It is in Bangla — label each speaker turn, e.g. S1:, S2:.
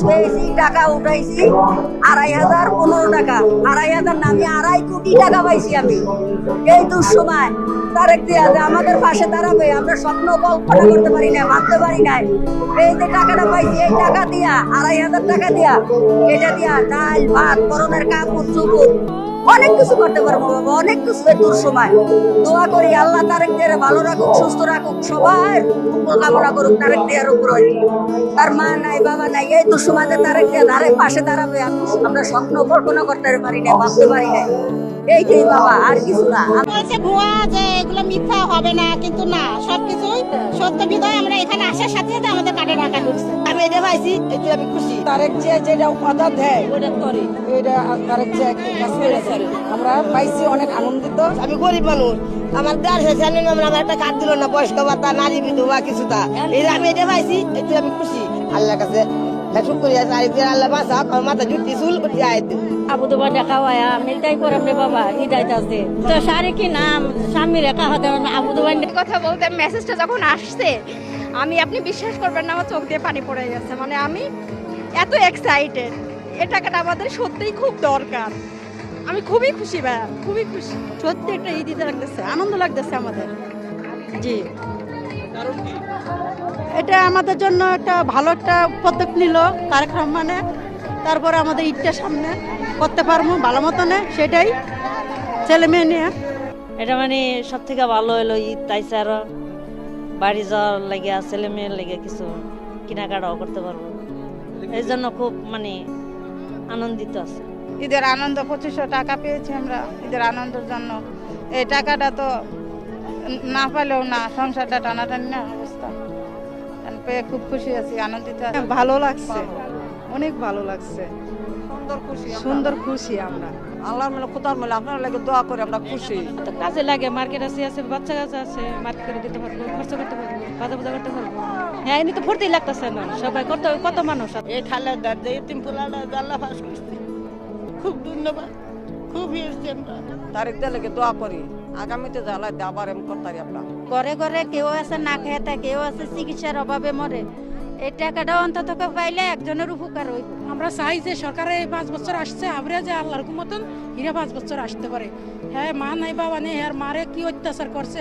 S1: পেয়েছি, টাকা উঠাইছি 2,500, 15 টাকা, 2,500 না, আমি 2.5 কোটি টাকা পাইছি আমি এই দুঃসময়। তারেক জিয়া যে আমাদের পাশে দাঁড়াবে, আমরা স্বপ্ন কল্পনা করতে পারি না, ভাবতে পারি না। এই যে টাকাটা পাইছি, এই টাকা দিয়া 2,500 টাকা দিয়া, এটা দিয়া ডাল ভাত, করোনার কাপড় চুপড় অনেক কিছু করতে পারবো বাবা, অনেক কিছু। এই দুঃসময় দোয়া করি আল্লাহ তারেক জিয়ারে ভালো রাখুক, সুস্থ রাখুক, সবার মঙ্গল কামনা করুক তারেক জিয়ার উপর। তার মা নাই, বাবা নাই, এই দুঃসময়তে তারেক জিয়া ধারে পাশে দাঁড়াবে আমরা স্বপ্ন কল্পনা করতে পারি না, ভাবতে পারি না। এইটাই বাবা, আর কিছু না।
S2: বলছে ভুয়া যে এগুলো মিথ্যা হবে না, কিন্তু না, সবকিছুই সত্য বিধায় আমরা এখানে আসার সাথে সাথে আমাদের কার্ডে টাকা ঢুকছে। আমি এটা পাইছি, এতে আমি খুশি।
S3: তারেক জিয়া যেটা কথা দেয় ওটা করে, এটা তারেক জিয়া আমরা পাইছি, অনেক আনন্দিত।
S2: আমি গরিব মানুষ, আমার দেড় শেষ আমার একটা কার্ড দিল না, বয়স্ক ভাতা, নারী বিধবা কিছুটা। এটা আমি এটা পাইছি, এতে আমি খুশি। আল্লাহর কাছে শুক্রিয়া, আল্লাহ বাঁচা আমার মাথা জুটি চুল করতে আয়।
S4: আবু দুবা দেখা হয় আমি তাই করাম রে বাবা, হৃদয়ত আছে তো সারে কি নাম স্বামী রেখা হতে আবু দুবা
S5: কথা বলতে মেসেজটা যখন আসছে, আপনি বিশ্বাস করবেন না, আমার চোখ দিয়ে পানি পড়ে গেছে। মানে আমি এত এক্সাইটেড, এ টাকাটা আমাদের সত্যিই খুব দরকার। আমি খুবই খুশি ভাইয়া, খুবই খুশি। সত্যি একটা ঈদ ঈদ লাগতেছে, আনন্দ লাগতেছে আমাদের। জি,
S6: এটা আমাদের জন্য একটা ভালো একটা পদক্ষেপ নিল তারেক রহমানের। তারপরে আমাদের ঈদটা সামনে করতে পারবো ভালো মতনে, সেটাই ছেলে মেয়ে নিয়ে।
S4: এটা মানে সব থেকে ভালো হলো ঈদ, তাইছে আরো বাড়ি যাওয়ার লাগে, ছেলে মেয়ের লাগে কিছু কেনাকাটাও করতে পারবো। এই জন্য খুব মানে আনন্দিত আছে।
S2: ঈদের আনন্দ 2500 টাকা পেয়েছি আমরা ঈদের আনন্দের জন্য। এই টাকাটা তো না পেলেও না, সংসারটা টানাটানি না অবস্থা, পেয়ে খুব খুশি আছি, আনন্দিত।
S6: ভালো লাগছে, অনেক ভালো লাগছে, সুন্দর খুশি আমরা।
S3: আল্লাহর মেলা খোদার মেলা আপনার লাগে দোয়া করে আমরা খুশি।
S4: কাজে লাগে, মার্কেট আছে, বাচ্চা কাছে আছে, মার্কেটে দিতে পারবো, খরচ করতে পারবো, বাজার বাজার করতে পারবো। হ্যাঁ, এমনি তো ফুর্তি লাগতেছে না, সবাই কত মানুষ আছে।
S2: এই খালেদার যে এতিম পোলাটা আল্লাহ পাস করছে, খুব ধন্যবাদ, খুব এসছি আমরা।
S3: তারেক জিয়া লাগে দোয়া করি, আগামীতে জ্বালায় আবার এম করতারি আমরা।
S4: ঘরে ঘরে কেউ আছে না খেয়ে থাকে, কেউ আছে চিকিৎসার অভাবে মরে। এই টাকাটা অন্তত পাইলে একজনের উপকার হইব।
S6: আমরা চাই যে সরকারে 5 বছর আসছে, আমরা যে আল্লাহর মতন হীরা 5 বছর আসতে পারে। হ্যাঁ, মা নাই বাবা নেই, আর মারে কি অত্যাচার করছে।